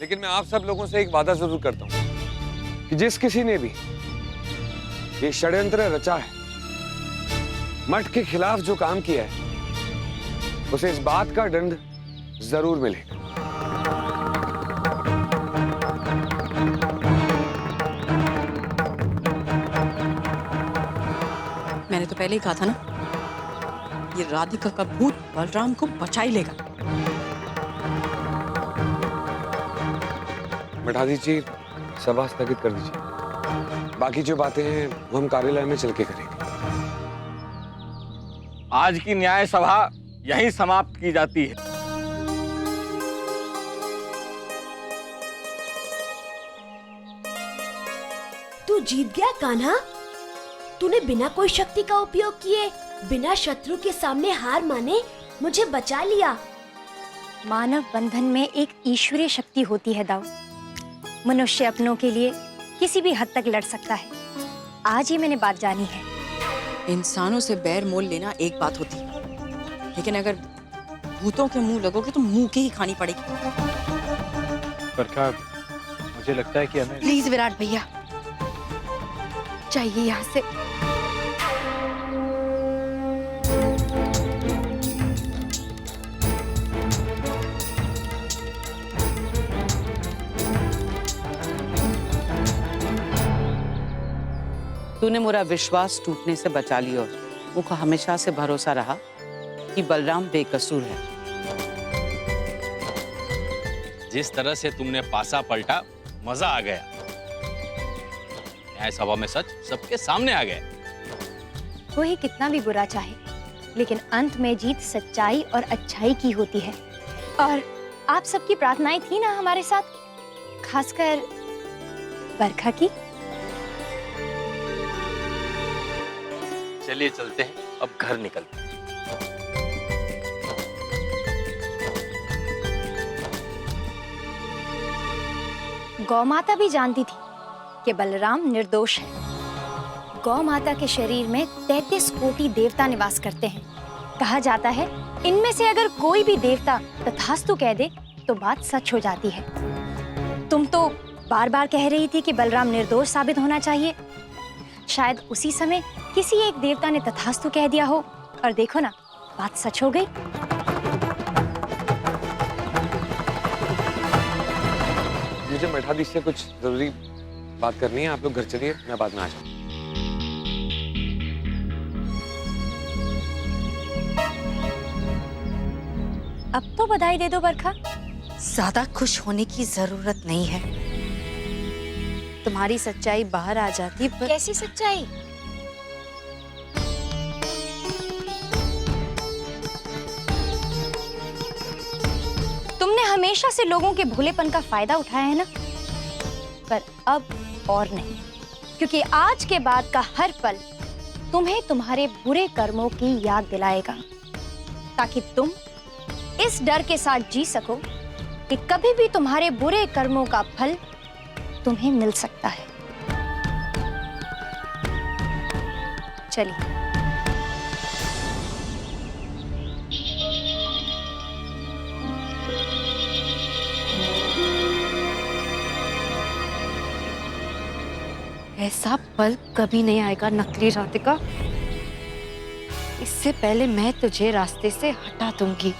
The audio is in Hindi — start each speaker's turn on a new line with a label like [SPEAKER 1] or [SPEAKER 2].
[SPEAKER 1] लेकिन मैं आप सब लोगों से एक वादा जरूर करता हूं कि जिस किसी ने भी ये षड्यंत्र रचा है, मठ के खिलाफ जो काम किया है, उसे इस बात का दंड जरूर मिलेगा।
[SPEAKER 2] मैंने तो पहले ही कहा था ना, ये राधिका का भूत बलराम को बचा ही लेगा।
[SPEAKER 1] बैठा दीजिए, सभा स्थगित कर दीजिए। बाकी जो बातें हैं वो हम कार्यालय में चल के करेंगे।
[SPEAKER 3] आज की न्याय सभा यहीं समाप्त की जाती है।
[SPEAKER 4] तू जीत गया कान्हा। तूने बिना कोई शक्ति का उपयोग किए, बिना शत्रु के सामने हार माने मुझे बचा लिया।
[SPEAKER 5] मानव बंधन में एक ईश्वरीय शक्ति होती है दाऊ। मनुष्य अपनों के लिए किसी भी हद तक लड़ सकता है। आज ही मैंने बात जानी है।
[SPEAKER 2] इंसानों से बैर मोल लेना एक बात होती है, लेकिन अगर भूतों के मुंह लगोगे तो मुंह की ही खानी पड़ेगी।
[SPEAKER 6] बरखा, मुझे लगता है कि हमें
[SPEAKER 5] प्लीज विराट भैया, चाहिए यहाँ से।
[SPEAKER 7] तूने मेरा विश्वास टूटने से बचा लिया और मुझको हमेशा से भरोसा रहा कि बलराम बेकसूर है।
[SPEAKER 3] जिस तरह से तुमने पासा पलटा, मजा आ गया। न्याय सभा में सच सबके सामने आ गया।
[SPEAKER 5] कोई कितना भी बुरा चाहे, लेकिन अंत में जीत सच्चाई और अच्छाई की होती है। और आप सबकी प्रार्थनाएं थी ना हमारे साथ, खासकर बरखा की।
[SPEAKER 3] चलिए चलते हैं, अब घर निकलते हैं।
[SPEAKER 5] गौ माता भी जानती थी कि बलराम निर्दोष है। गौ माता के शरीर में 33 कोटि देवता निवास करते हैं। कहा जाता है इनमें से अगर कोई भी देवता तथास्तु कह दे तो बात सच हो जाती है। तुम तो बार बार कह रही थी कि बलराम निर्दोष साबित होना चाहिए। शायद उसी समय किसी एक देवता ने तथास्तु कह दिया हो और देखो ना, बात सच हो गई।
[SPEAKER 1] मुझे बैठा दीजिए, से कुछ जरूरी बात करनी है। आप लोग घर चलिए, मैं बाद में आ जाऊँ।
[SPEAKER 5] अब तो बधाई दे दो बरखा।
[SPEAKER 2] ज्यादा खुश होने की जरूरत नहीं है। तुम्हारी सच्चाई बाहर आ जाती पर...
[SPEAKER 5] कैसी सच्चाई? तुमने हमेशा से लोगों के भोलेपन का फायदा उठाया है ना, पर अब और नहीं, क्योंकि आज के बाद का हर पल तुम्हें तुम्हारे बुरे कर्मों की याद दिलाएगा, ताकि तुम इस डर के साथ जी सको कि कभी भी तुम्हारे बुरे कर्मों का फल तुम्हें मिल सकता है। चलिए।
[SPEAKER 2] ऐसा पल कभी नहीं आएगा नकली राधिका। इससे पहले मैं तुझे रास्ते से हटा दूंगी।